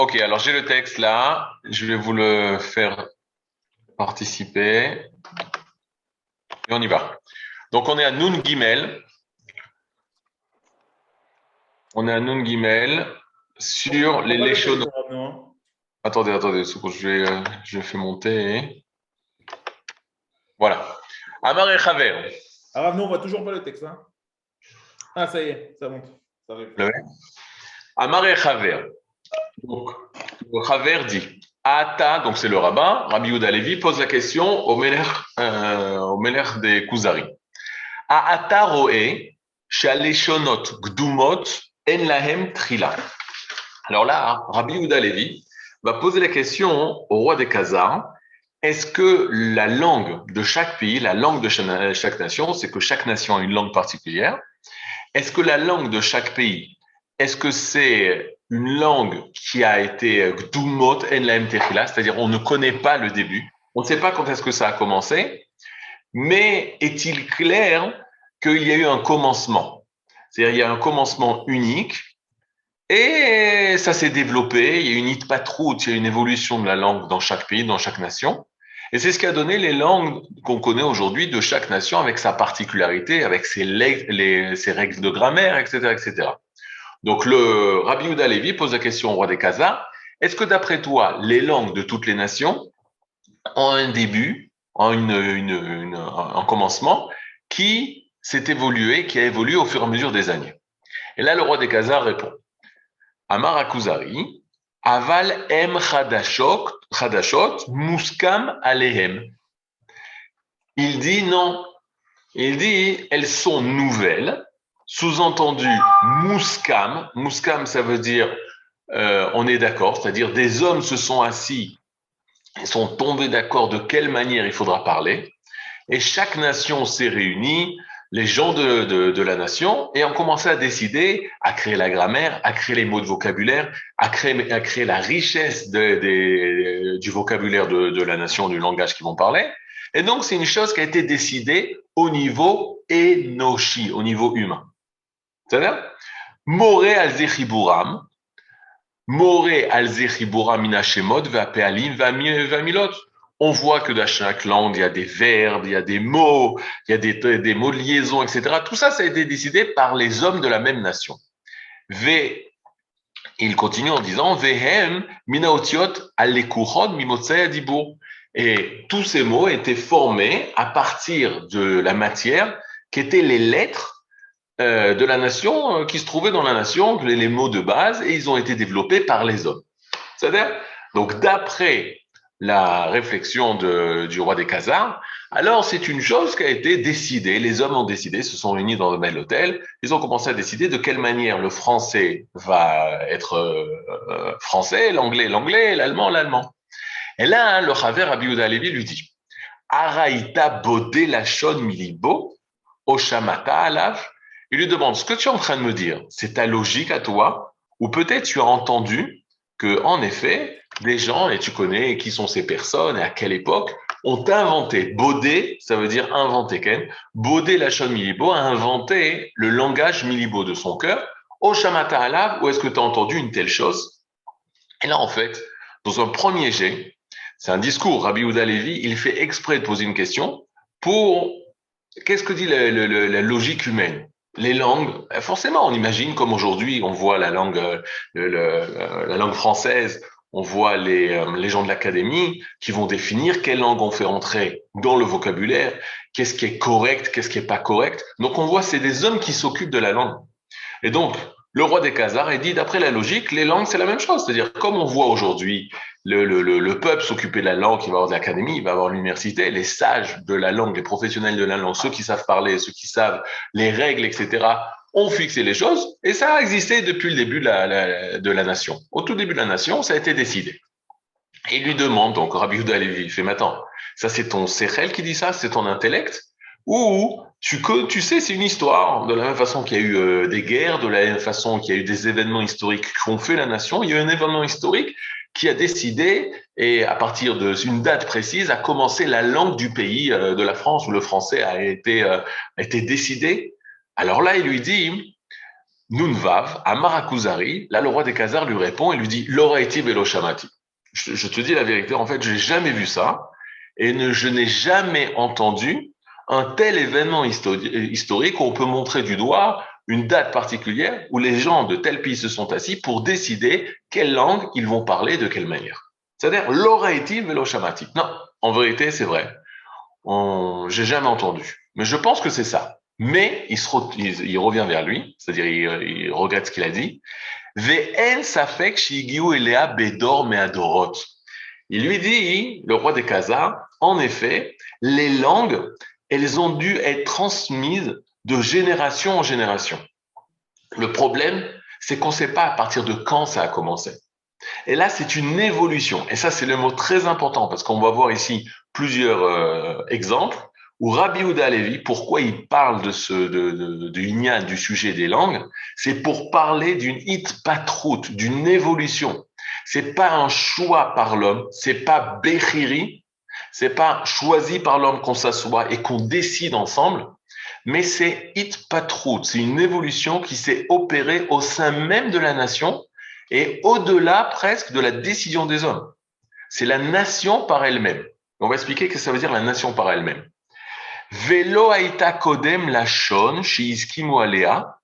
Ok, alors j'ai le texte là. Je vais vous le faire participer. Et on y va. Donc on est à Nun Gimel. On est à Nun Gimel sur On les voit pas le texte, Leshonos. Arabe, non, hein. Attendez, secours, je fais monter. Voilà. Amar et Chaver. Arabe, non, on voit toujours pas le texte, hein. Ah, ça y est, ça monte. Ça arrive. Vous l'avez Amar et Chaver. Donc, le Chaver dit Ata, donc c'est le rabbin, Rabbi Yehuda Levi, pose la question au Melech des Kuzari. Ata roe, shaleshonot gdumot, en lahem trila. Alors là, Rabbi Yehuda Levi va poser la question au roi des Khazars. Est-ce que la langue de chaque pays, la langue de chaque nation, c'est que chaque nation a une langue particulière. Est-ce que la langue de chaque pays, est-ce que c'est une langue qui a été gdumot en lahem trila, c'est-à-dire on ne connaît pas le début, on ne sait pas quand est-ce que ça a commencé, mais est-il clair qu'il y a eu un commencement? C'est-à-dire il y a un commencement unique et ça s'est développé, il y a une hitpatrout, il y a une évolution de la langue dans chaque pays, dans chaque nation. Et c'est ce qui a donné les langues qu'on connaît aujourd'hui de chaque nation avec sa particularité, avec ses règles de grammaire, etc., etc. Donc le Rabbi Yehuda Levi pose la question au roi des Khazars, est-ce que d'après toi, les langues de toutes les nations ont un début, ont un commencement qui s'est évolué, qui a évolué au fur et à mesure des années? Et là, le roi des Khazars répond. Amar Akuzari, Aval em chadashot muskam alehem. Il dit non. Il dit elles sont nouvelles, sous-entendu muskam. Muskam, ça veut dire on est d'accord, c'est-à-dire des hommes se sont assis et sont tombés d'accord de quelle manière il faudra parler. Et chaque nation s'est réunie, les gens de la nation, et ont commencé à décider, à créer la grammaire, à créer les mots de vocabulaire, à créer la richesse du vocabulaire de la nation, du langage qu'ils vont parler. Et donc, c'est une chose qui a été décidée au niveau enoshi, au niveau humain. C'est-à-dire, Moré al-Zechiburam, Moré al-Zechiburam minashemot, Vapealim, Vamilot. On voit que dans chaque langue, il y a des verbes, il y a des mots, il y a des mots de liaison, etc. Tout ça, ça a été décidé par les hommes de la même nation. V, il continue en disant, Vehem minaotiot alekuchod mimotsei adibur. Et tous ces mots étaient formés à partir de la matière qui étaient les lettres de la nation qui se trouvaient dans la nation, les mots de base, et ils ont été développés par les hommes. C'est-à-dire, donc d'après la réflexion du roi des Khazars, alors c'est une chose qui a été décidée. Les hommes ont décidé, se sont réunis dans le bel hôtel, ils ont commencé à décider de quelle manière le français va être français, l'anglais, l'allemand, l'allemand. Et là, le Chaver Rabbi Yehuda Levi lui dit, Araïta bodé lachon milibo, oshamata alav. Il lui demande, ce que tu es en train de me dire, c'est ta logique à toi, ou peut-être tu as entendu que, en effet, des gens, et tu connais qui sont ces personnes et à quelle époque, ont inventé. Bodé, ça veut dire inventer, Ken. Bodé Lachon Milibo a inventé le langage Milibo de son cœur. Oshamata alav, où est-ce que tu as entendu une telle chose? Et là, en fait, dans un premier jet, c'est un discours. Rabbi Yehuda Levi, il fait exprès de poser une question pour qu'est-ce que dit la logique humaine? Les langues, forcément, on imagine comme aujourd'hui, on voit la langue française, on voit les gens de l'académie qui vont définir quelle langue on fait entrer dans le vocabulaire, qu'est-ce qui est correct, qu'est-ce qui est pas correct. Donc on voit, c'est des hommes qui s'occupent de la langue. Et donc, le roi des Khazars, il dit, d'après la logique, les langues, c'est la même chose. C'est-à-dire, comme on voit aujourd'hui le peuple s'occuper de la langue, il va avoir de l'académie, il va avoir l'université, les sages de la langue, les professionnels de la langue, ceux qui savent parler, ceux qui savent les règles, etc., ont fixé les choses. Et ça a existé depuis le début de la nation. Au tout début de la nation, ça a été décidé. Et il lui demande, donc Rabbi Yehuda Levi, il fait, mais attends, ça c'est ton séchel qui dit ça, c'est ton intellect? Ou tu sais, c'est une histoire. De la même façon qu'il y a eu des guerres, de la même façon qu'il y a eu des événements historiques qui ont fait la nation, il y a eu un événement historique qui a décidé, et à partir d'une date précise, a commencé la langue du pays, de la France, où le français a été décidé. Alors là, il lui dit, Nunvav, Amar Akuzari, là le roi des Khazars lui répond et lui dit Loraiti velo shamati. Je te dis la vérité, en fait, je n'ai jamais vu ça et je n'ai jamais entendu un tel événement historique où on peut montrer du doigt une date particulière où les gens de tel pays se sont assis pour décider quelle langue ils vont parler de quelle manière. C'est-à-dire Loraiti velo shamati. Non, en vérité, c'est vrai. J'ai jamais entendu. Mais je pense que c'est ça. Mais il revient vers lui, c'est-à-dire il regrette ce qu'il a dit. Ve'en safek shigiu elea bedor me'adorot. Il lui dit, le roi des Khazars, en effet, les langues, elles ont dû être transmises de génération en génération. Le problème, c'est qu'on ne sait pas à partir de quand ça a commencé. Et là, c'est une évolution. Et ça, c'est le mot très important parce qu'on va voir ici plusieurs exemples où Rabbi Yehuda Halevi, pourquoi il parle du Inyan, du sujet des langues, c'est pour parler d'une hitpatrout, d'une évolution. C'est pas un choix par l'homme, c'est pas Bechiri, c'est pas choisi par l'homme qu'on s'assoit et qu'on décide ensemble, mais c'est hitpatrout, c'est une évolution qui s'est opérée au sein même de la nation et au-delà presque de la décision des hommes. C'est la nation par elle-même. On va expliquer ce que ça veut dire la nation par elle-même. Velo haïta kodem lashon shiiskimu alea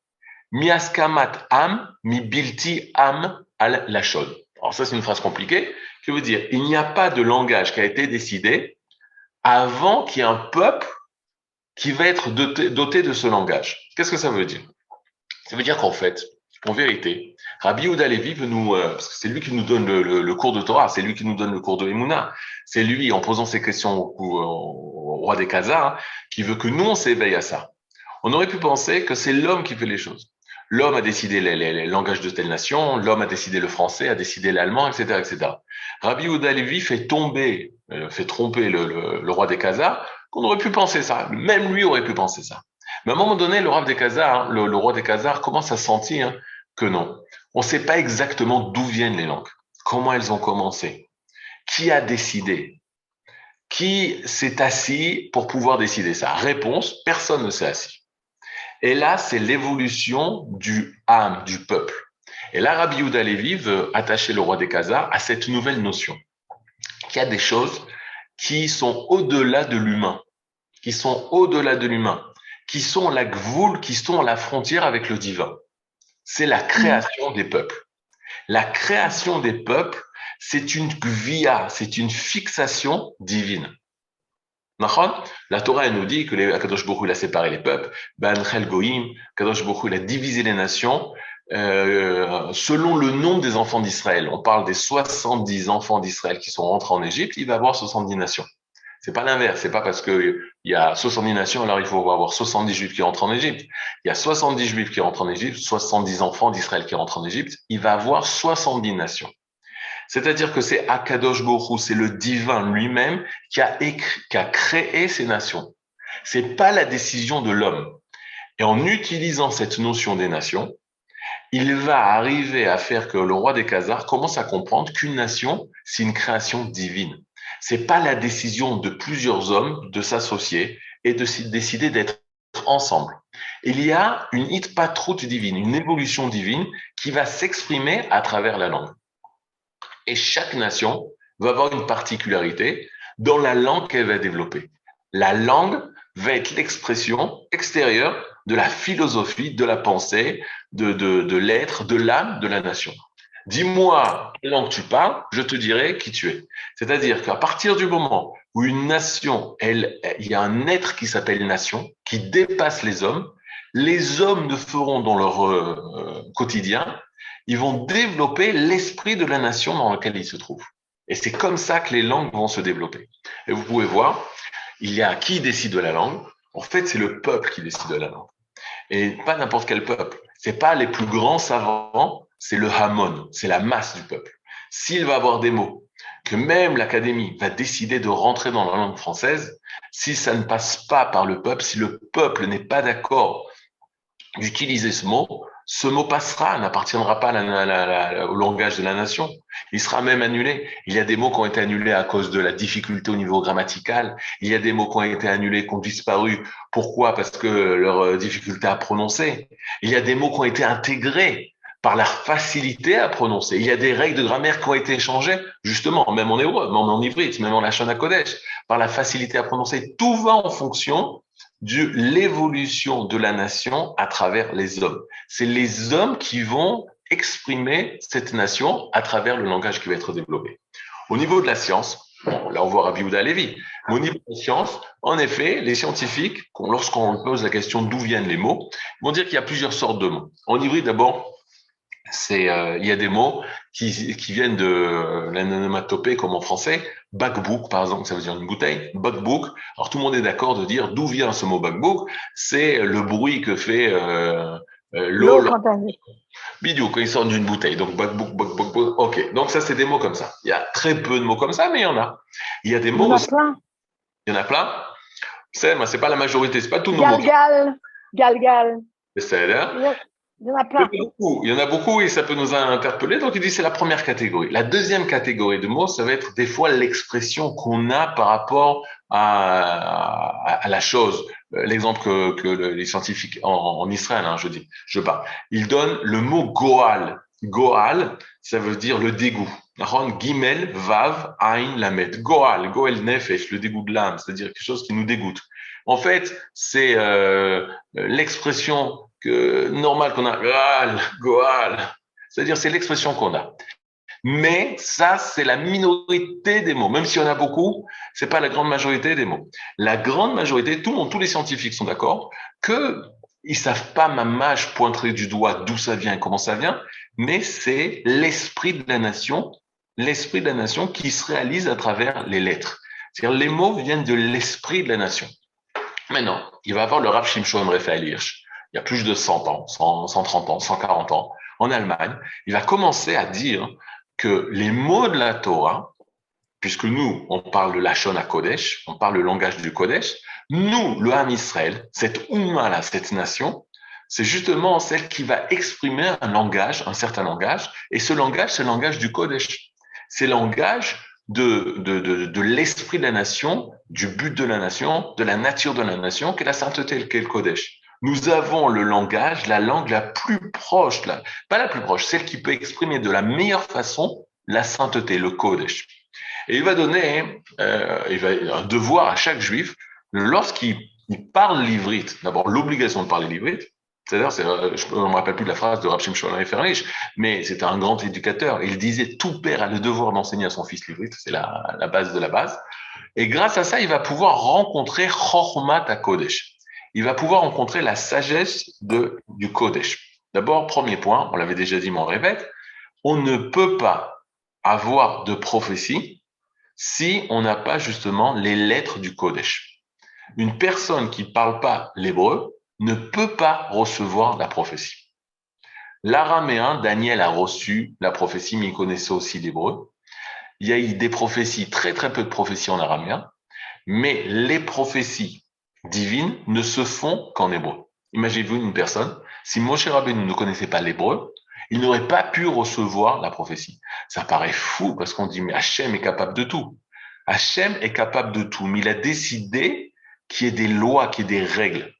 miaskamat am mi bilti am al lashon. Alors ça, c'est une phrase compliquée qui veut dire il n'y a pas de langage qui a été décidé avant qu'il y ait un peuple qui va être doté de ce langage. Qu'est-ce que ça veut dire? Ça veut dire qu'en fait, en vérité, Rabbi Yehuda Halevi veut nous, parce que c'est lui qui nous donne le cours de Torah, c'est lui qui nous donne le cours de Emouna, c'est lui, en posant ces questions au roi des Khazars, qui veut que nous, on s'éveille à ça. On aurait pu penser que c'est l'homme qui fait les choses. L'homme a décidé les langages de telle nation, l'homme a décidé le français, a décidé l'allemand, etc., etc. Rabbi Yehuda Halevi fait tromper le roi des Khazars, qu'on aurait pu penser ça. Même lui aurait pu penser ça. Mais à un moment donné, le roi des Khazars, le roi des Khazars commence à sentir que non. On ne sait pas exactement d'où viennent les langues, comment elles ont commencé, qui a décidé, qui s'est assis pour pouvoir décider ça. Réponse, personne ne s'est assis. Et là, c'est l'évolution du âme, du peuple. Et là, Rabbi Yehuda Halevi veut attacher le roi des Khazars à cette nouvelle notion, qu'il y a des choses qui sont au-delà de l'humain, qui sont au-delà de l'humain, qui sont la gvoul, qui sont la frontière avec le divin. C'est la création des peuples. La création des peuples, c'est une gvia, c'est une fixation divine. La Torah elle nous dit que Kadosh Baruch Hu, il a séparé les peuples, Banchel Goïm, Kadosh Baruch Hu, il a divisé les nations selon le nombre des enfants d'Israël. On parle des 70 enfants d'Israël qui sont rentrés en Égypte, il va y avoir 70 nations. C'est pas l'inverse, c'est pas parce que il y a 70 nations, alors il faut avoir 70 juifs qui rentrent en Égypte. Il y a 70 juifs qui rentrent en Égypte, 70 enfants d'Israël qui rentrent en Égypte, il va avoir 70 nations. C'est-à-dire que c'est Akadosh Baruch Hu, c'est le divin lui-même qui a créé ces nations. C'est pas la décision de l'homme. Et en utilisant cette notion des nations, il va arriver à faire que le roi des Khazars commence à comprendre qu'une nation, c'est une création divine. C'est pas la décision de plusieurs hommes de s'associer et de décider d'être ensemble. Il y a une hitpatrout divine, une évolution divine qui va s'exprimer à travers la langue. Et chaque nation va avoir une particularité dans la langue qu'elle va développer. La langue va être l'expression extérieure de la philosophie, de la pensée, de l'être, de l'âme de la nation. Dis-moi quelle langue tu parles, je te dirai qui tu es. C'est-à-dire qu'à partir du moment où une nation, il y a un être qui s'appelle nation, qui dépasse les hommes ne feront dans leur quotidien, ils vont développer l'esprit de la nation dans laquelle ils se trouvent. Et c'est comme ça que les langues vont se développer. Et vous pouvez voir, il y a qui décide de la langue. En fait, c'est le peuple qui décide de la langue. Et pas n'importe quel peuple. C'est pas les plus grands savants, c'est le Hamon, c'est la masse du peuple. S'il va avoir des mots que même l'Académie va décider de rentrer dans la langue française, si ça ne passe pas par le peuple, si le peuple n'est pas d'accord d'utiliser ce mot, Ce mot passera, n'appartiendra pas au langage de la nation. Il sera même annulé. Il y a des mots qui ont été annulés à cause de la difficulté au niveau grammatical. Il y a des mots qui ont été annulés, qui ont disparu. Pourquoi? Parce que leur difficulté à prononcer. Il y a des mots qui ont été intégrés par la facilité à prononcer. Il y a des règles de grammaire qui ont été changées, justement, même en hébreu, même en ivrite, même en Lachon HaKodesh, par la facilité à prononcer. Tout va en fonction de l'évolution de la nation à travers les hommes. C'est les hommes qui vont exprimer cette nation à travers le langage qui va être développé. Au niveau de la science, bon, là on voit Rabbi Yehuda Halevi, mais au niveau de la science, en effet, les scientifiques, lorsqu'on pose la question d'où viennent les mots, vont dire qu'il y a plusieurs sortes de mots. En ivrite, d'abord, il y a des mots qui viennent de l'anomatopée comme en français. Bakbouk, par exemple, ça veut dire une bouteille. Bakbouk. Alors tout le monde est d'accord de dire d'où vient ce mot bakbouk. C'est le bruit que fait l'eau bidou quand il sort d'une bouteille. Donc bakbouk, bakbouk, bakbouk. Ok. Donc ça c'est des mots comme ça. Il y a très peu de mots comme ça, mais il y en a. Il y a des mots. Il y en a plein. C'est pas la majorité. C'est pas tous nos mots. Galgal. C'est Il y en a plein. Il y en a beaucoup et ça peut nous interpeller. Donc, il dit c'est la première catégorie. La deuxième catégorie de mots, ça va être des fois l'expression qu'on a par rapport à la chose. L'exemple que les scientifiques en Israël, je parle. Ils donnent le mot Goal. Goal, ça veut dire le dégoût. Gimel, Vav, Ain, Lamed. Goal, Goel Nefesh, le dégoût de l'âme, c'est-à-dire quelque chose qui nous dégoûte. En fait, c'est l'expression normal qu'on a, Goal, c'est-à-dire c'est l'expression qu'on a. Mais ça, c'est la minorité des mots. Même s'il y en a beaucoup, c'est pas la grande majorité des mots. La grande majorité, tous les scientifiques sont d'accord que ils savent pas mamache pointer du doigt d'où ça vient et comment ça vient, mais c'est l'esprit de la nation qui se réalise à travers les lettres. C'est-à-dire les mots viennent de l'esprit de la nation. Maintenant, il va avoir le Rav Shimshon Raphaël Hirsch, il y a plus de 100 ans, 130 ans, 140 ans, en Allemagne. Il va commencer à dire que les mots de la Torah, puisque nous, on parle de Lachon HaKodesh, on parle le langage du Kodesh, nous, le Ham Israël, cette Oumma-là, cette nation, c'est justement celle qui va exprimer un langage, un certain langage, et ce langage, c'est le langage du Kodesh. C'est le langage de l'esprit de la nation, du but de la nation, de la nature de la nation, qu'est la sainteté, qu'est le Kodesh. Nous avons le langage, la langue la plus proche, pas la plus proche, celle qui peut exprimer de la meilleure façon la sainteté, le Kodesh. Et il va donner un devoir à chaque juif, lorsqu'il parle l'ivrite, d'abord l'obligation de parler l'ivrite, c'est-à-dire, je ne me rappelle plus de la phrase de Rav Shimshon Raphaël Hirsch, mais c'était un grand éducateur. Il disait tout père a le devoir d'enseigner à son fils l'ivrite, c'est la base de la base. Et grâce à ça, il va pouvoir rencontrer Chochmat HaKodesh. Il va pouvoir rencontrer la sagesse du Kodesh. D'abord, premier point, on l'avait déjà dit, mais on répète, on ne peut pas avoir de prophétie si on n'a pas justement les lettres du Kodesh. Une personne qui ne parle pas l'hébreu ne peut pas recevoir la prophétie. L'araméen, Daniel a reçu la prophétie, mais il connaissait aussi l'hébreu. Il y a eu des prophéties, très très peu de prophéties en araméen, mais les prophéties divines ne se font qu'en hébreu. Imaginez-vous une personne, si Moshe Rabbeinu ne connaissait pas l'hébreu, il n'aurait pas pu recevoir la prophétie. Ça paraît fou parce qu'on dit, mais Hachem est capable de tout. Hachem est capable de tout, mais il a décidé qu'il y ait des lois, qu'il y ait des règles.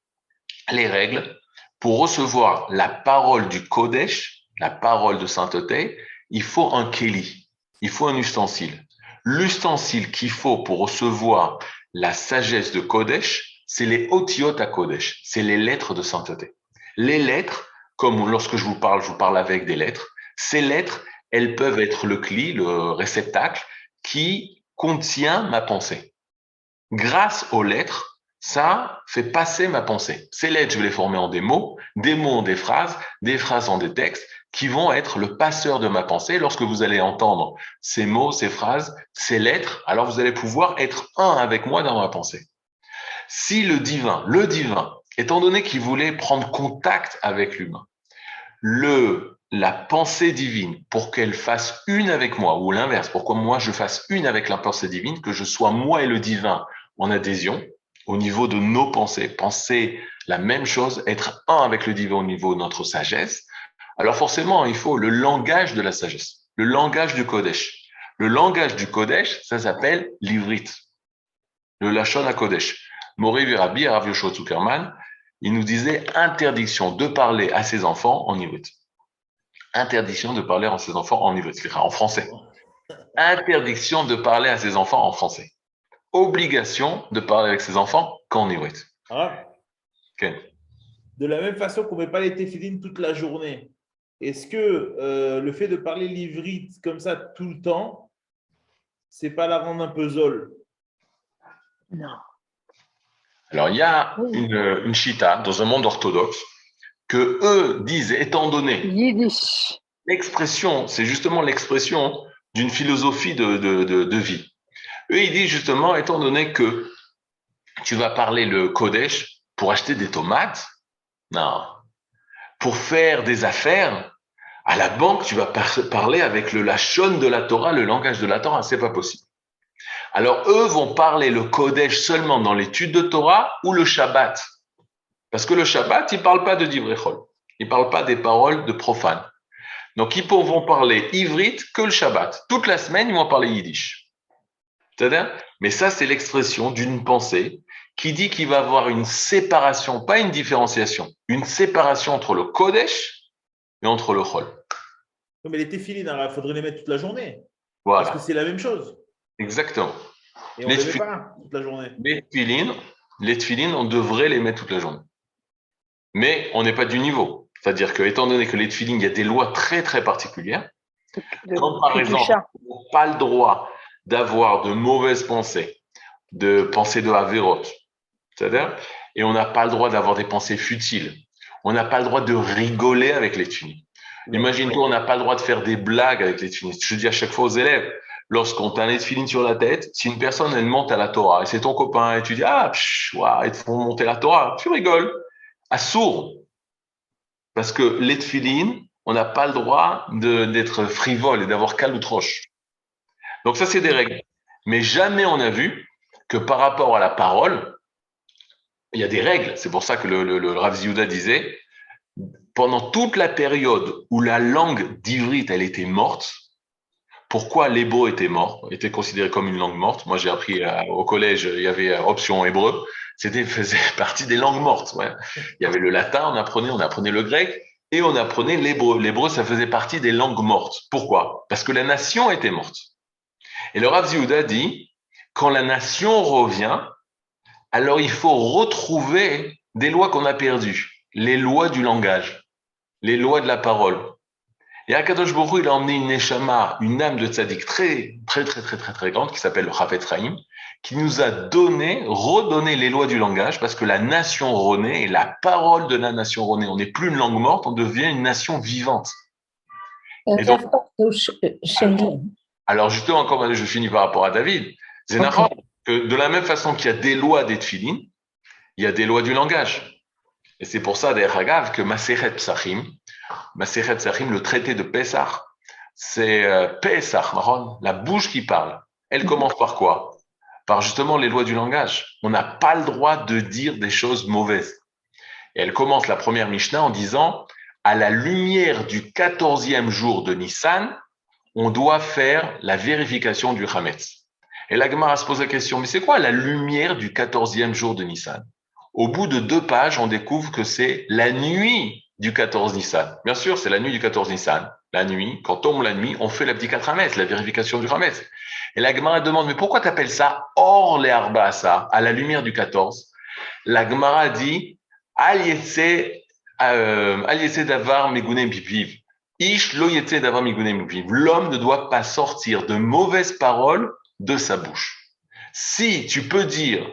Les règles, pour recevoir la parole du Kodesh, la parole de sainteté, il faut un keli, il faut un ustensile. L'ustensile qu'il faut pour recevoir la sagesse de Kodesh, c'est les otiot à Kodesh, c'est les lettres de sainteté. Les lettres, comme lorsque je vous parle avec des lettres. Ces lettres, elles peuvent être le cli, le réceptacle qui contient ma pensée. Grâce aux lettres, ça fait passer ma pensée. Ces lettres, je vais les former en des mots en des phrases en des textes qui vont être le passeur de ma pensée. Lorsque vous allez entendre ces mots, ces phrases, ces lettres, alors vous allez pouvoir être un avec moi dans ma pensée. Si le divin, étant donné qu'il voulait prendre contact avec l'humain, la pensée divine, pour qu'elle fasse une avec moi, ou l'inverse, pour que moi je fasse une avec la pensée divine, que je sois moi et le divin en adhésion, au niveau de nos pensées, penser la même chose, être un avec le divin au niveau de notre sagesse, Alors forcément, il faut le langage de la sagesse, le langage du Kodesh. Le langage du Kodesh, ça s'appelle l'ivrit, le Lachon HaKodesh. Mori Rabbi, Rav Yoshua Zuckerman, il nous disait interdiction de parler à ses enfants en ivrit. Interdiction de parler à ses enfants en ivrit, en français. Interdiction de parler à ses enfants en français. Obligation de parler avec ses enfants qu'en ivrit. Ah, Okay. de la même façon qu'on ne met pas les téphilines toute la journée, est-ce que le fait de parler l'ivrite comme ça tout le temps, c'est pas la rendre un peu zol? Non. Alors, il y a une chita dans un monde orthodoxe que eux disent, étant donné Yiddish. l'expression, c'est justement l'expression d'une philosophie de vie. Eux, ils disent justement, étant donné que tu vas parler le Kodesh pour acheter des tomates, non. Pour faire des affaires, à la banque, tu vas parler avec le lachon de la Torah, le langage de la Torah, c'est pas possible. Alors, eux vont parler le Kodesh seulement dans l'étude de Torah ou le Shabbat. Parce que le Shabbat, ils parlent pas de Divrechol. Ils parlent pas des paroles de profanes. Donc, ils vont parler ivrite que le Shabbat. Toute la semaine, ils vont parler yiddish. C'est-à-dire, mais ça, c'est l'expression d'une pensée qui dit qu'il va y avoir une séparation, pas une différenciation, une séparation entre le Kodesh et entre le Chol. Non, mais les téphilines, il faudrait les mettre toute la journée. Voilà. Parce que c'est la même chose. Exactement. Et on ne les met pas toute la journée. Les tefilines, on devrait les mettre toute la journée. Mais on n'est pas du niveau. C'est-à-dire que, étant donné que les tefilines, il y a des lois très, très particulières, comme par exemple, on n'a pas le droit d'avoir de mauvaises pensées, de pensées de Averot, c'est-à-dire, et on n'a pas le droit d'avoir des pensées futiles. On n'a pas le droit de rigoler avec les tefilines. Imagine-toi, on n'a pas le droit de faire des blagues avec les tefilines. Je dis à chaque fois aux élèves, lorsqu'on t'a un tefilin sur la tête, si une personne, elle monte à la Torah, et c'est ton copain, et tu dis, ah, ils te font monter la Torah, tu rigoles. À sourd. Parce que les tefilin, on n'a pas le droit d'être frivole et d'avoir caloutroche. Donc ça, c'est des règles. Mais jamais on a vu que par rapport à la parole, il y a des règles. C'est pour ça que le Rav Ziyuda disait, pendant toute la période où la langue d'Ivrit, elle était morte, pourquoi l'hébreu était mort, était considéré comme une langue morte? Moi, j'ai appris au collège, il y avait option hébreu. Faisait partie des langues mortes. Ouais. Il y avait le latin, on apprenait le grec et on apprenait l'hébreu. L'hébreu, ça faisait partie des langues mortes. Pourquoi? Parce que la nation était morte. Et le Rav Ziyuda dit, quand la nation revient, alors il faut retrouver des lois qu'on a perdues. Les lois du langage, les lois de la parole. Et Akadosh Baruch Hu, il a emmené une neshama, une âme de tzaddik très grande, qui s'appelle le Chafetz Chaim, qui nous a redonné les lois du langage, parce que la nation renaît, et la parole de la nation renaît. On n'est plus une langue morte, on devient une nation vivante. Et donc, alors justement, comme je finis par rapport à David, c'est okay. Que de la même façon qu'il y a des lois des tefilin, il y a des lois du langage. Et c'est pour ça, d'ailleurs, Hagav, que Masechet Psachim, le traité de Pessah, c'est Pessah, la bouche qui parle. Elle commence par quoi? Par justement les lois du langage. On n'a pas le droit de dire des choses mauvaises. Et elle commence la première Mishnah en disant, à la lumière du 14e jour de Nissan, on doit faire la vérification du Hametz. Et la Gemara se pose la question, mais c'est quoi la lumière du 14e jour de Nissan? Au bout de 2 pages, on découvre que c'est la nuit du 14 Nissan. Bien sûr, c'est la nuit du 14 Nissan. La nuit, quand tombe la nuit, on fait l'abdikat Hametz, la vérification du Hametz. Et la Gemara demande, mais pourquoi tu appelles ça hors les Arbaasa, à la lumière du 14? La Gemara dit, Al yetse davar megunem pipiv. Ish lo yetse davar megunem pipiv. L'homme ne doit pas sortir de mauvaises paroles de sa bouche. Si tu peux dire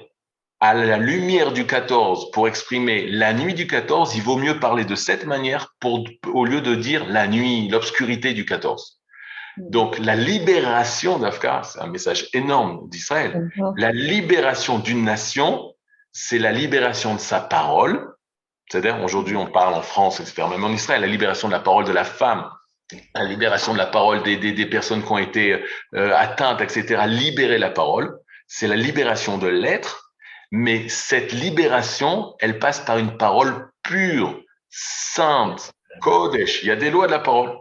à la lumière du 14 pour exprimer la nuit du 14, il vaut mieux parler de cette manière au lieu de dire la nuit, l'obscurité du 14. Donc, la libération d'Afka, c'est un message énorme d'Israël. La libération d'une nation, c'est la libération de sa parole. C'est-à-dire, aujourd'hui, on parle en France, etc., même en Israël, la libération de la parole de la femme, la libération de la parole des personnes qui ont été atteintes, etc., libérer la parole, c'est la libération de l'être. Mais cette libération, elle passe par une parole pure, sainte, Kodesh. Il y a des lois de la parole.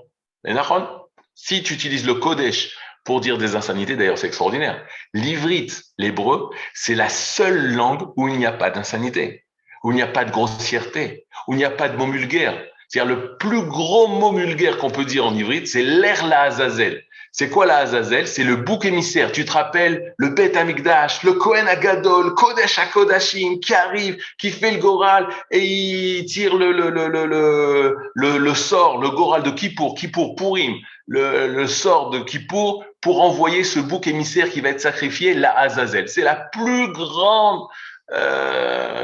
Et Nahon, si tu utilises le Kodesh pour dire des insanités, d'ailleurs, c'est extraordinaire. L'ivrite, l'hébreu, c'est la seule langue où il n'y a pas d'insanité, où il n'y a pas de grossièreté, où il n'y a pas de mots vulgaires. C'est-à-dire, le plus gros mot vulgaire qu'on peut dire en ivrite, c'est l'air la Azazel. C'est quoi la Azazel? C'est le bouc émissaire. Tu te rappelles le Beth Amikdash, le Kohen Agadol, Kodesh HaKodashim, qui arrive, qui fait le Goral et il tire le sort, le Goral de Kippour, Kippour Purim, le sort de Kippour pour envoyer ce bouc émissaire qui va être sacrifié, la Azazel. C'est la plus grande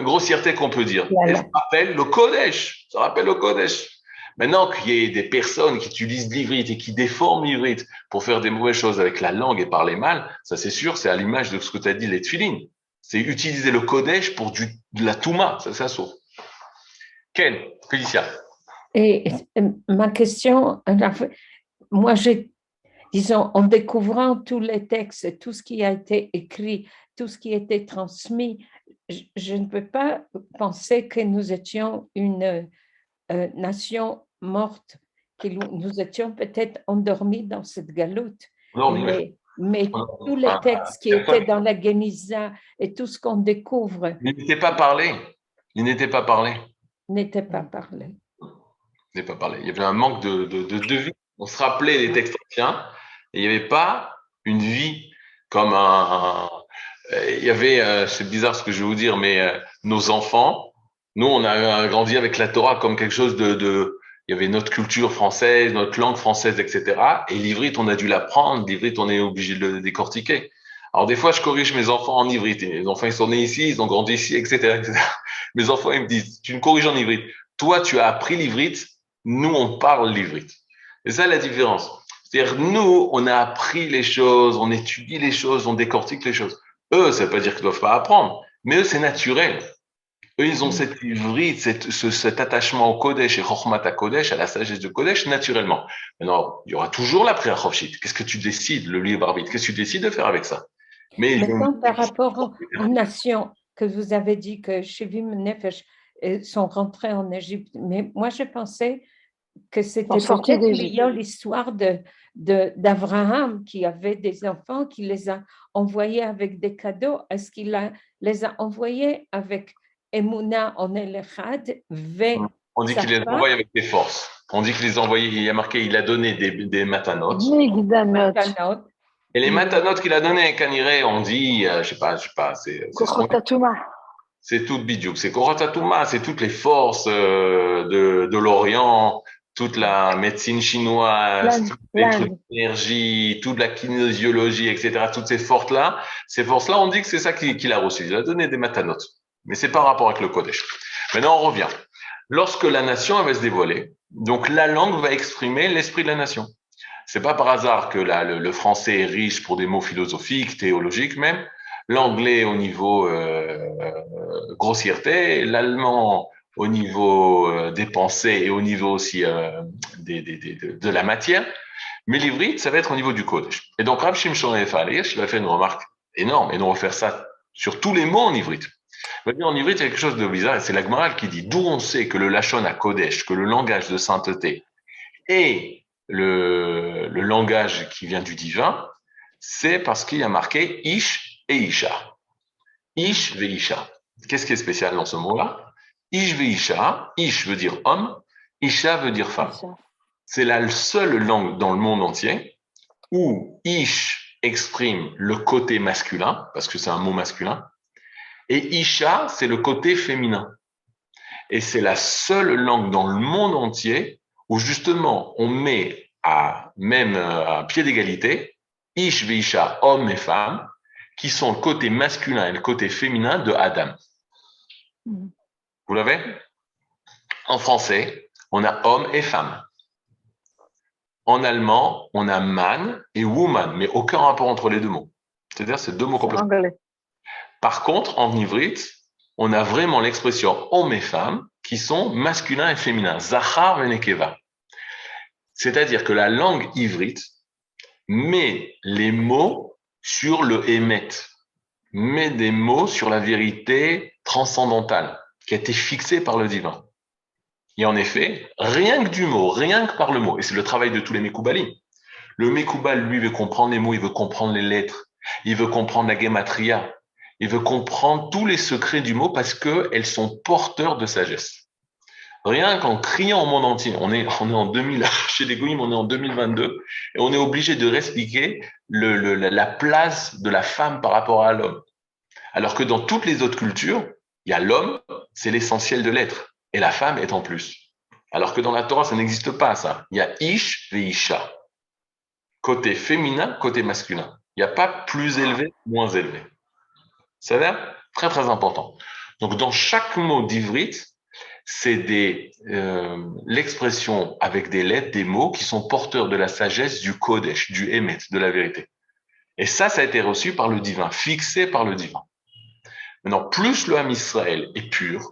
grossièreté qu'on peut dire. Et ça rappelle le Kodesh. Ça rappelle le Kodesh. Maintenant qu'il y ait des personnes qui utilisent l'ivrite et qui déforment l'ivrite pour faire des mauvaises choses avec la langue et parler mal, ça c'est sûr, c'est à l'image de ce que tu as dit, les tefilines. C'est utiliser le Kodesh pour de la Touma, ça sauf. Ken, Félicia. Et ma question, moi, disons, en découvrant tous les textes, tout ce qui a été écrit, tout ce qui a été transmis, je ne peux pas penser que nous étions une nation morte, que nous étions peut-être endormis dans cette galoute. Non, mais tous les textes qui étaient dans la Guéniza et tout ce qu'on découvre il n'était pas parlé. Il n'était pas parlé. n'était pas parlé. Il n'était pas parlé. Il y avait un manque de vie. On se rappelait des textes anciens et il n'y avait pas une vie comme il y avait, c'est bizarre ce que je vais vous dire, mais nos enfants, nous, on a grandi avec la Torah comme quelque chose il y avait notre culture française, notre langue française, etc. Et l'ivrite, on a dû l'apprendre. L'ivrite, on est obligé de le décortiquer. Alors, des fois, je corrige mes enfants en ivrite. Et mes enfants, ils sont nés ici, ils ont grandi ici, etc., etc. Mes enfants, ils me disent, tu me corriges en ivrite. Toi, tu as appris l'ivrite. Nous, on parle l'ivrite. C'est ça la différence. C'est-à-dire, nous, on a appris les choses, on étudie les choses, on décortique les choses. Eux, ça veut pas dire qu'ils doivent pas apprendre. Mais eux, c'est naturel. Eux, ils ont cette ivrite, cet attachement au Kodesh et Chochmat Kodesh, à la sagesse de Kodesh, naturellement. Maintenant, il y aura toujours la prière Chofshit. Qu'est-ce que tu décides, le libre arbitre? Qu'est-ce que tu décides de faire avec ça? Maintenant, par rapport aux nations que vous avez dit que Shivim Nefesh sont rentrés en Égypte, mais moi, je pensais que c'était peut-être lié à l'histoire d'Abraham qui avait des enfants, qui les a envoyés avec des cadeaux. Est-ce qu'il les a envoyés avec Emouna en El Echad? On dit qu'il les a envoyés avec des forces. On dit qu'il les a envoyés, il y a marqué, il a donné des matanotes. Et les matanotes qu'il a données, Kaniré, on dit, je sais pas, c'est tout bidiouk. C'est Korotatuma, c'est toutes les forces de l'Orient, toute la médecine chinoise, toutes les trucs d'énergie, toute la kinésiologie, etc. Toutes ces forces-là, on dit que c'est ça qu'il a reçu. Il a donné des matanotes. Mais c'est par rapport avec le Kodesh. Maintenant, on revient. Lorsque la nation va se dévoiler, donc la langue va exprimer l'esprit de la nation. C'est pas par hasard que le français est riche pour des mots philosophiques, théologiques même, l'anglais au niveau grossièreté, l'allemand au niveau des pensées et au niveau aussi de la matière, mais l'ivrite, ça va être au niveau du Kodesh. Et donc Rav Shimshon Efalish va faire une remarque énorme, et nous on va faire ça sur tous les mots en ivrite. Il va dire en ivrite, il y a quelque chose de bizarre, et c'est la Gemara qui dit d'où on sait que le Lachon à Kodesh, que le langage de sainteté est le langage qui vient du divin, c'est parce qu'il y a marqué Ish et Isha. Ish ve Isha. Qu'est-ce qui est spécial dans ce mot-là? Ish ve Isha. Ish veut dire homme, Isha veut dire femme. C'est la seule langue dans le monde entier où Ish exprime le côté masculin, parce que c'est un mot masculin, et Isha, c'est le côté féminin. Et c'est la seule langue dans le monde entier où justement on met à pied d'égalité Ish ve Isha, homme et femme, qui sont le côté masculin et le côté féminin de Adam. Vous l'avez? En français, on a homme et femme. En allemand, on a man et woman, mais aucun rapport entre les deux mots. C'est-à-dire, c'est deux mots complètement. Par contre, en ivrite, on a vraiment l'expression homme et femme qui sont masculins et féminins. Zachar et Nekeva. C'est-à-dire que la langue ivrite met les mots sur le émet, met des mots sur la vérité transcendantale qui a été fixée par le divin. Et en effet, rien que du mot, rien que par le mot, et c'est le travail de tous les Mekoubalim. Le Mekoubal, lui, veut comprendre les mots, il veut comprendre les lettres, il veut comprendre la gematria, il veut comprendre tous les secrets du mot parce qu'elles sont porteurs de sagesse. Rien qu'en criant au monde entier, on est en 2000, chez les Goïms, on est en 2022, et on est obligé de réexpliquer la place de la femme par rapport à l'homme. Alors que dans toutes les autres cultures, il y a l'homme, c'est l'essentiel de l'être, et la femme est en plus. Alors que dans la Torah, ça n'existe pas, ça. Il y a Ish et Isha. Côté féminin, côté masculin. Il n'y a pas plus élevé, moins élevé. Ça a l'air très, très important. Donc, dans chaque mot d'ivrit, c'est l'expression avec des lettres, des mots qui sont porteurs de la sagesse du Kodesh, du Emet, de la vérité. Et ça a été reçu par le divin, fixé par le divin. Maintenant, plus le Ham Israël est pur,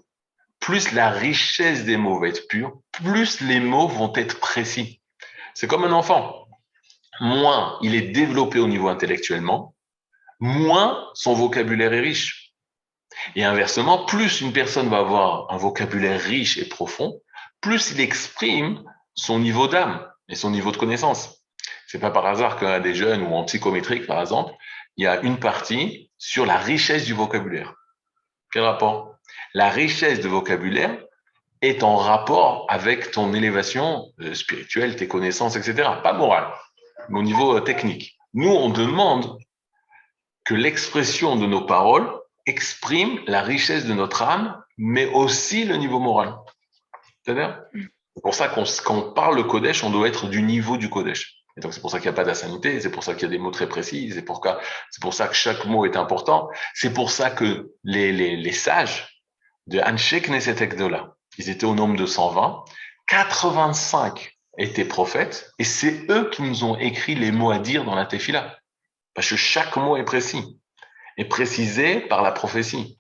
plus la richesse des mots va être pure, plus les mots vont être précis. C'est comme un enfant. Moins il est développé au niveau intellectuellement, moins son vocabulaire est riche. Et inversement, plus une personne va avoir un vocabulaire riche et profond, plus il exprime son niveau d'âme et son niveau de connaissance. C'est pas par hasard qu'à des jeunes ou en psychométrique, par exemple, il y a une partie sur la richesse du vocabulaire. Quel rapport? La richesse de vocabulaire est en rapport avec ton élévation spirituelle, tes connaissances, etc. Pas morale, mais au niveau technique. Nous, on demande que l'expression de nos paroles exprime la richesse de notre âme, mais aussi le niveau moral. C'est-à-dire, c'est pour ça quand on parle le Kodesh, on doit être du niveau du Kodesh. Et donc, c'est pour ça qu'il n'y a pas d'assanité, c'est pour ça qu'il y a des mots très précis, c'est pour ça que chaque mot est important. C'est pour ça que les sages de Anshe Knesset Ekdola, ils étaient au nombre de 120, 85 étaient prophètes, et c'est eux qui nous ont écrit les mots à dire dans la Tefila. Parce que chaque mot est précis, est précisé par la prophétie,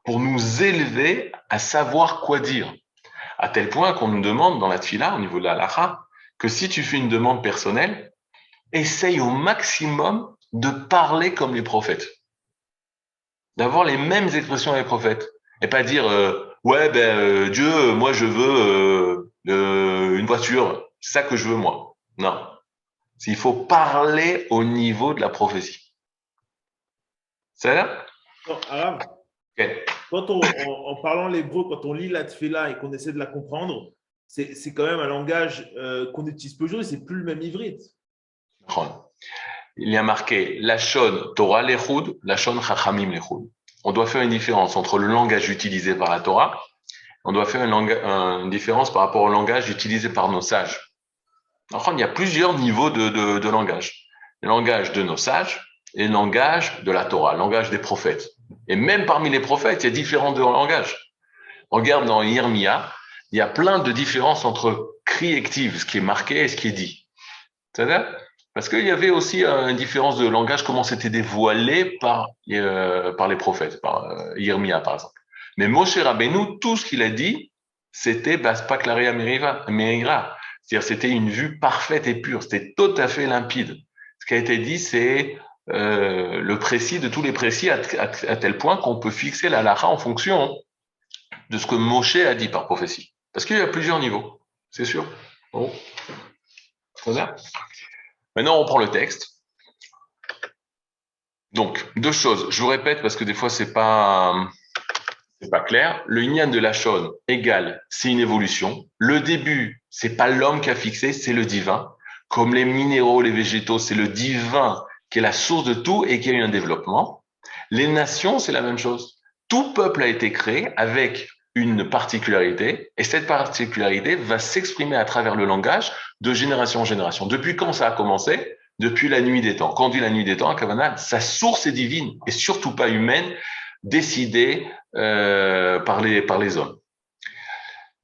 pour nous élever à savoir quoi dire. À tel point qu'on nous demande dans la Tefila, au niveau de la halakha, que si tu fais une demande personnelle, essaye au maximum de parler comme les prophètes. D'avoir les mêmes expressions que les prophètes. Et pas dire, Dieu, moi je veux une voiture, c'est ça que je veux moi. Non. Il faut parler au niveau de la prophétie. C'est là? Arabe, Okay. quand en parlant l'hébreu, quand on lit la tefila et qu'on essaie de la comprendre, c'est quand même un langage qu'on utilise peu aujourd'hui, c'est plus le même ivrit. Il y a marqué Lachon Torah Lechud, Lachon Chachamim Lechud. On doit faire une différence entre le langage utilisé par la Torah, on doit faire une différence par rapport au langage utilisé par nos sages. Alors, il y a plusieurs niveaux de langage. Le langage de nos sages et le langage de la Torah, le langage des prophètes. Et même parmi les prophètes, il y a différents langages. Regarde dans Yirmia, il y a plein de différences entre cri active, ce qui est marqué et ce qui est dit. C'est-à-dire, parce qu'il y avait aussi une différence de langage, comment c'était dévoilé par les prophètes, par Yirmia par exemple. Mais Moshe Rabbeinu, tout ce qu'il a dit, c'était Baspaklaria Merira. C'est-à-dire, c'était une vue parfaite et pure, c'était tout à fait limpide. Ce qui a été dit, c'est le précis de tous les précis à tel point qu'on peut fixer la halakha en fonction de ce que Moshe a dit par prophétie. Parce qu'il y a plusieurs niveaux, c'est sûr. Bon. Maintenant, on prend le texte. Donc, deux choses. Je vous répète parce que des fois, c'est pas clair. Le Inyan de la Shon égale, c'est une évolution. Le début, c'est pas l'homme qui a fixé, c'est le divin. Comme les minéraux, les végétaux, c'est le divin qui est la source de tout et qui a eu un développement. Les nations, c'est la même chose. Tout peuple a été créé avec une particularité et cette particularité va s'exprimer à travers le langage de génération en génération. Depuis quand ça a commencé? Depuis la nuit des temps. Quand on dit la nuit des temps, à Kavanah, sa source est divine et surtout pas humaine, décidée par les hommes.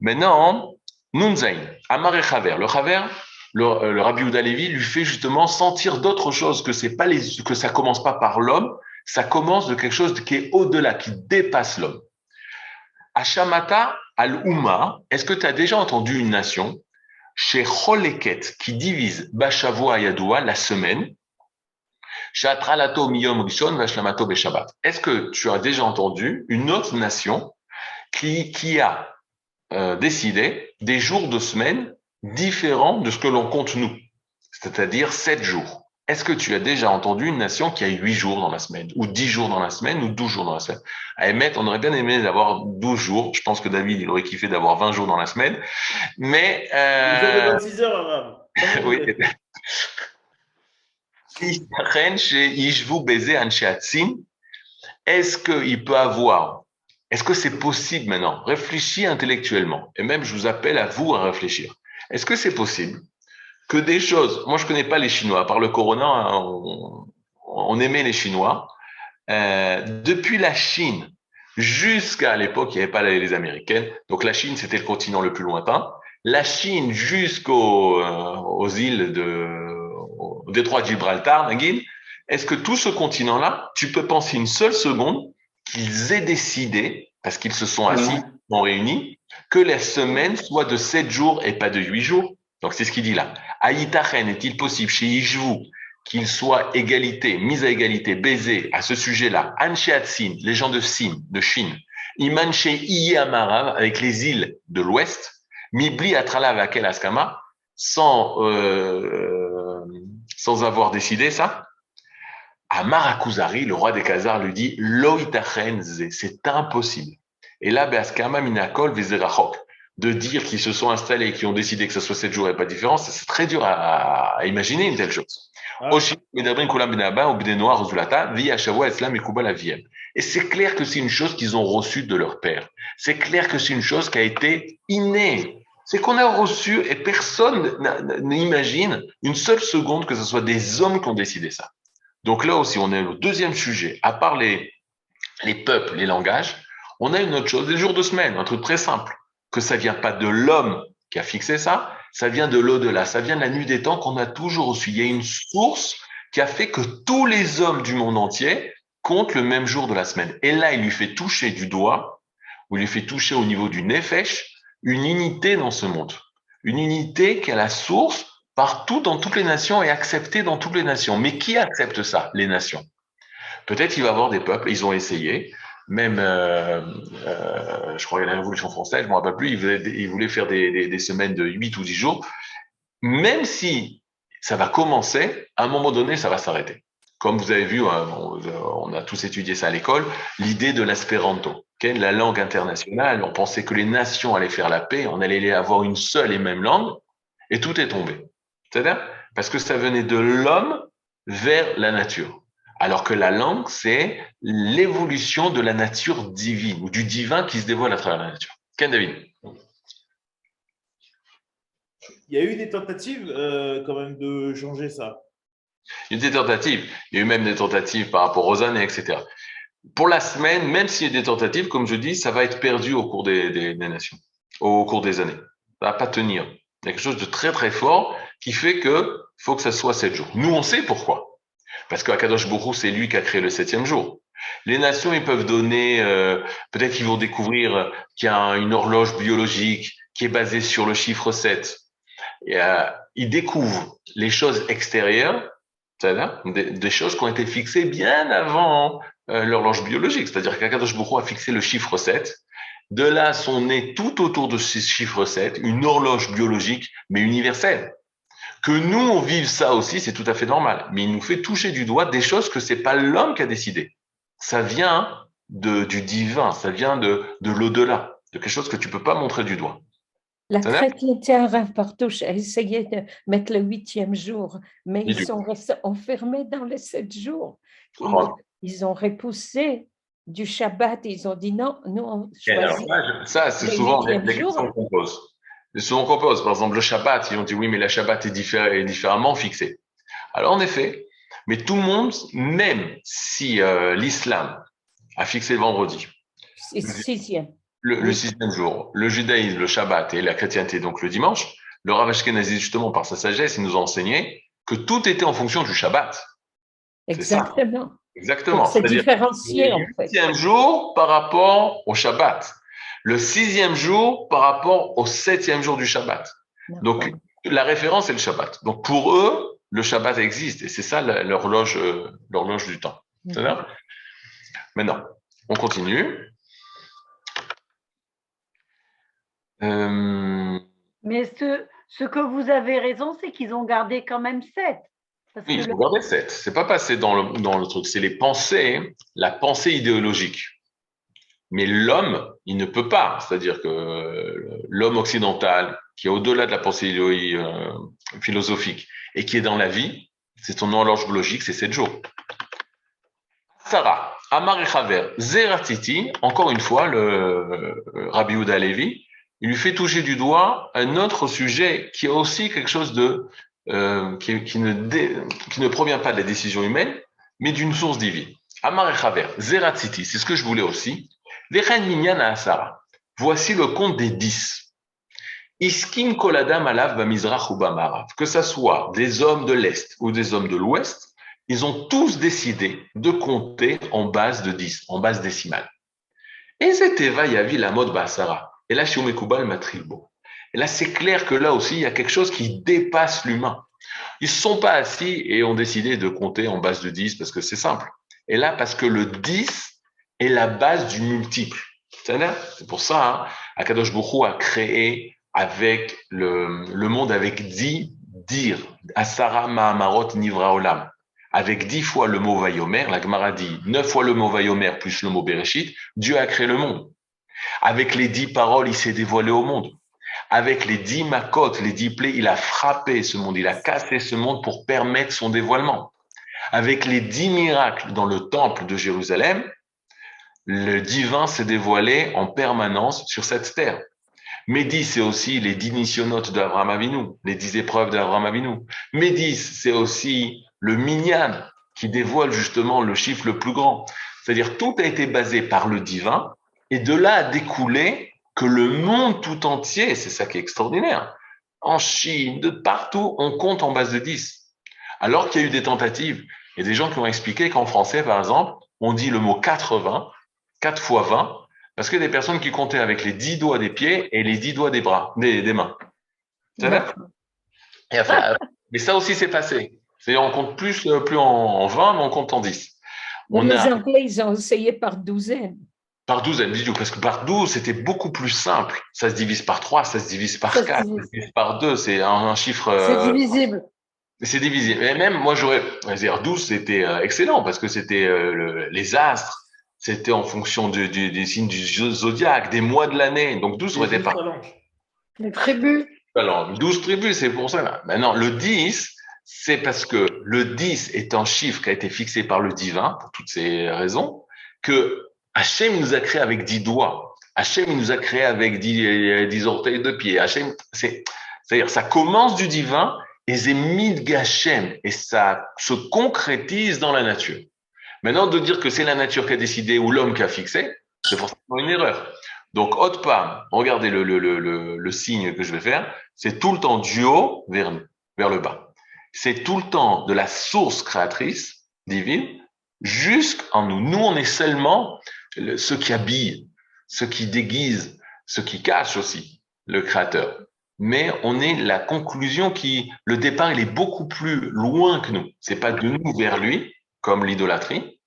Maintenant, Nunzain, Amar et Chaver. Le Chaver, le Rabbi Yehuda Levi lui fait justement sentir d'autres choses, que ça commence pas par l'homme, ça commence de quelque chose qui est au-delà, qui dépasse l'homme. Ashamata al-Uma, est-ce que tu as déjà entendu une nation chez Choleket qui divise Bashavua Yadoua la semaine, Shatralato Miyom Rishon Vashlamato Beshabbat. Est-ce que tu as déjà entendu une autre nation qui a décider des jours de semaine différents de ce que l'on compte nous, c'est-à-dire 7 jours. Est-ce que tu as déjà entendu une nation qui a 8 jours dans la semaine, ou 10 jours dans la semaine, ou 12 jours dans la semaine? À émettre, on aurait bien aimé d'avoir 12 jours. Je pense que David, il aurait kiffé d'avoir 20 jours dans la semaine. Mais, Le jour de 26 heures, Arabe. oui. Est-ce qu'il peut avoir, est-ce que c'est possible maintenant? Réfléchis intellectuellement. Et même, je vous appelle à vous à réfléchir. Est-ce que c'est possible que des choses, moi je connais pas les Chinois, à part le Corona, hein, on aimait les Chinois. Depuis la Chine jusqu'à l'époque, il n'y avait pas les Américaines. Donc la Chine, c'était le continent le plus lointain. La Chine aux îles au détroit de Gibraltar, Nagin. Est-ce que tout ce continent-là, tu peux penser une seule seconde qu'ils aient décidé, parce qu'ils se sont assis, sont réunis, que la semaine soit de 7 jours et pas de 8 jours? Donc c'est ce qu'il dit là. Aïtachen, est-il possible chez Ishvu qu'il soit égalité, mise à égalité, baisé à ce sujet-là, Ansheatsin, les gens de Sin, de Chine, Imanche Iye Amarav, avec les îles de l'Ouest, Mibli Atrala Vakel Askama, sans avoir décidé ça? Amar Akuzari, le roi des Khazars, lui dit Loïtachen, c'est impossible. Et là, Beaskama Minakol Vizerachok, de dire qu'ils se sont installés, qu'ils ont décidé que ce soit 7 jours et pas différent, c'est très dur à imaginer une telle chose. Et c'est clair que c'est une chose qu'ils ont reçue de leur père. C'est clair que c'est une chose qui a été innée. C'est qu'on a reçu et personne n'imagine une seule seconde que ce soit des hommes qui ont décidé ça. Donc là aussi, on est au deuxième sujet. À part les peuples, les langages, on a une autre chose, les jours de semaine, un truc très simple, que ça vient pas de l'homme qui a fixé ça, ça vient de l'au-delà, ça vient de la nuit des temps qu'on a toujours reçu. Il y a une source qui a fait que tous les hommes du monde entier comptent le même jour de la semaine. Et là, il lui fait toucher du doigt, ou il lui fait toucher au niveau du nefesh, une unité dans ce monde. Une unité qui a la source partout dans toutes les nations et acceptée dans toutes les nations. Mais qui accepte ça? Les nations. Peut-être il va y avoir des peuples, ils ont essayé, même, je crois qu'il y a la Révolution française, je ne me rappelle plus, ils voulaient faire des semaines de 8 ou 10 jours. Même si ça va commencer, à un moment donné, ça va s'arrêter. Comme vous avez vu, on a tous étudié ça à l'école, l'idée de l'espéranto, la langue internationale. On pensait que les nations allaient faire la paix, on allait avoir une seule et même langue, et tout est tombé. C'est-à-dire parce que ça venait de l'homme vers la nature. Alors que la langue, c'est l'évolution de la nature divine, ou du divin qui se dévoile à travers la nature. Ken David? Il y a eu des tentatives quand même de changer ça. Il y a eu des tentatives. Il y a eu même des tentatives par rapport aux années, etc. Pour la semaine, même s'il y a des tentatives, comme je dis, ça va être perdu au cours des nations, au cours des années. Ça va pas tenir. Il y a quelque chose de très, très fort qui fait que faut que ça soit 7 jours. Nous, on sait pourquoi. Parce qu'Akadosh Baruch Hu, c'est lui qui a créé le 7e jour. Les nations, ils peuvent donner, peut-être qu'ils vont découvrir qu'il y a une horloge biologique qui est basée sur le chiffre 7. Et, ils découvrent les choses extérieures, c'est-à-dire des choses qui ont été fixées bien avant l'horloge biologique. C'est-à-dire qu'Akadosh Baruch Hu a fixé le chiffre 7. De là sont nés tout autour de ce chiffre 7 une horloge biologique, mais universelle. Que nous, on vive ça aussi, c'est tout à fait normal. Mais il nous fait toucher du doigt des choses que c'est pas l'homme qui a décidé. Ça vient du divin, ça vient de l'au-delà, de quelque chose que tu peux pas montrer du doigt. La chrétienté, Rav Partouche, a essayé de mettre le 8e jour, mais ils sont restés enfermés dans les 7 jours. Ils ont repoussé du Shabbat, ils ont dit non, nous on choisit. Alors, ça, c'est souvent les questions qu'on pose. Souvent qu'on pose. Par exemple, le Shabbat, ils ont dit oui, mais le Shabbat est différemment fixé. Alors, en effet, mais tout le monde, même si l'islam a fixé le vendredi, le 6e. Le 6e jour, le judaïsme, le Shabbat et la chrétienté, donc le dimanche, le Rav Ashkenazi, justement, par sa sagesse, il nous a enseigné que tout était en fonction du Shabbat. Exactement. Exactement. C'est différencié, en fait. Le 8e jour par rapport au Shabbat. Le 6e jour par rapport au 7e jour du Shabbat. Donc, la référence est le Shabbat. Donc, pour eux, le Shabbat existe et c'est ça l'horloge du temps. Maintenant, on continue. Mais ce que vous avez raison, c'est qu'ils ont gardé quand même 7. Oui, ils ont gardé 7. C'est pas passé dans le truc. C'est les pensées, la pensée idéologique. Mais l'homme, il ne peut pas. C'est-à-dire que l'homme occidental, qui est au-delà de la pensée philosophique et qui est dans la vie, c'est son horloge biologique, c'est 7 jours. Sarah, Amar et Chaver, Zeratiti, encore une fois, le Rabbi Yehuda Levi, il lui fait toucher du doigt un autre sujet qui est aussi quelque chose de qui ne provient pas de la décision humaine, mais d'une source divine. Amar et Chaver, Zeratiti, c'est ce que je voulais aussi. Vechen Minyan à Sarah. Voici le compte des 10. Iskim koladam alav bamizrach ou bamarav. Que ça soit des hommes de l'Est ou des hommes de l'Ouest, ils ont tous décidé de compter en base de 10, en base décimale. Et c'était Vayavi la mode Basara. Et là, Shiomekubal Matrilbo. Et là, c'est clair que là aussi, il y a quelque chose qui dépasse l'humain. Ils ne se sont pas assis et ont décidé de compter en base de 10 parce que c'est simple. Et là, parce que le 10 est la base du multiple. C'est pour ça, hein, Akadosh Baruch Hu a créé avec le monde avec 10 dire. Asara Mahamarot Nivra Olam. Avec 10 fois le mot Vayomer, la Gemara dit 9 fois le mot Vayomer plus le mot Bereshit, Dieu a créé le monde. Avec les 10 paroles, il s'est dévoilé au monde. Avec les 10 makot, les 10 plaies, il a frappé ce monde, il a cassé ce monde pour permettre son dévoilement. Avec les 10 miracles dans le temple de Jérusalem, le divin s'est dévoilé en permanence sur cette terre. Mais 10, c'est aussi les 10 nisyonotes d'Avraham Avinu, les 10 épreuves d'Avraham Avinu. Mais 10, c'est aussi le minyan qui dévoile justement le chiffre le plus grand. C'est-à-dire tout a été basé par le divin et de là a découlé que le monde tout entier, c'est ça qui est extraordinaire, en Chine, de partout, on compte en base de 10. Alors qu'il y a eu des tentatives, il y a des gens qui ont expliqué qu'en français, par exemple, on dit le mot 80, 4 fois 20, parce qu'il y a des personnes qui comptaient avec les 10 doigts des pieds et les 10 doigts des bras, des mains. C'est vrai? Et enfin, mais ça aussi, c'est passé. C'est-à-dire, on compte plus en 20, mais on compte en 10. Les Anglais, ils ont essayé par douzaine. Par douzaine, parce que par 12, c'était beaucoup plus simple. Ça se divise par 3, ça se divise par 4, ça se divise par 2, c'est un chiffre… C'est divisible. C'est divisible. Et même, moi, dire 12, c'était excellent, parce que c'était les astres, c'était en fonction des signes du zodiaque, des mois de l'année. Donc 12 aurait été pas. Les tribus. Alors, 12 tribus, c'est pour ça. Maintenant, le 10, c'est parce que le 10 est un chiffre qui a été fixé par le divin, pour toutes ces raisons, que Hachem nous a créé avec 10 doigts. Hachem nous a créé avec 10 orteils de pied. Hachem, c'est-à-dire, ça commence du divin et c'est mid Gachem et ça se concrétise dans la nature. Maintenant, de dire que c'est la nature qui a décidé ou l'homme qui a fixé, c'est forcément une erreur. Donc, haute part, regardez le signe que je vais faire, c'est tout le temps du haut vers le bas. C'est tout le temps de la source créatrice divine jusqu'en nous. Nous, on est seulement ceux qui habillent, ceux qui déguisent, ceux qui cachent aussi le créateur. Mais on est la conclusion le départ, il est beaucoup plus loin que nous. C'est pas de nous vers lui, comme l'idolâtrie.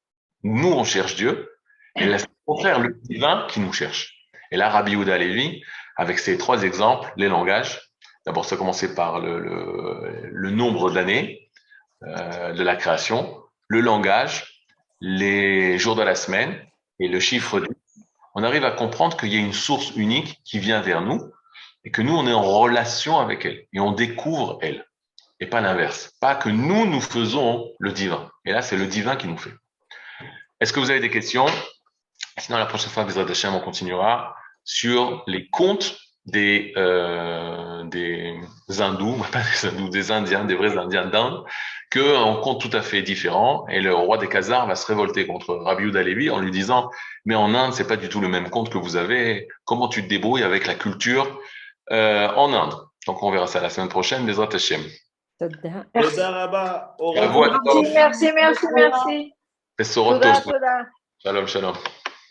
Nous, on cherche Dieu. Et là, c'est au contraire le divin qui nous cherche. Et là, Rabbi Yehuda Levi, avec ces 3 exemples, les langages. D'abord, ça commençait par le nombre d'années de la création, le langage, les jours de la semaine et le chiffre 10. On arrive à comprendre qu'il y a une source unique qui vient vers nous et que nous, on est en relation avec elle et on découvre elle. Et pas l'inverse. Pas que nous faisons le divin. Et là, c'est le divin qui nous fait. Est-ce que vous avez des questions? Sinon, la prochaine fois, Bezrat Hashem, on continuera sur les contes des hindous, pas des hindous, des Indiens, des vrais Indiens d'Inde, qu'un conte tout à fait différent. Et le roi des Khazars va se révolter contre Rabbi Yehuda Levi en lui disant « Mais en Inde, c'est pas du tout le même conte que vous avez. Comment tu te débrouilles avec la culture en Inde ?» Donc, on verra ça la semaine prochaine, Bezrat Hashem. Merci. Shalom, shalom.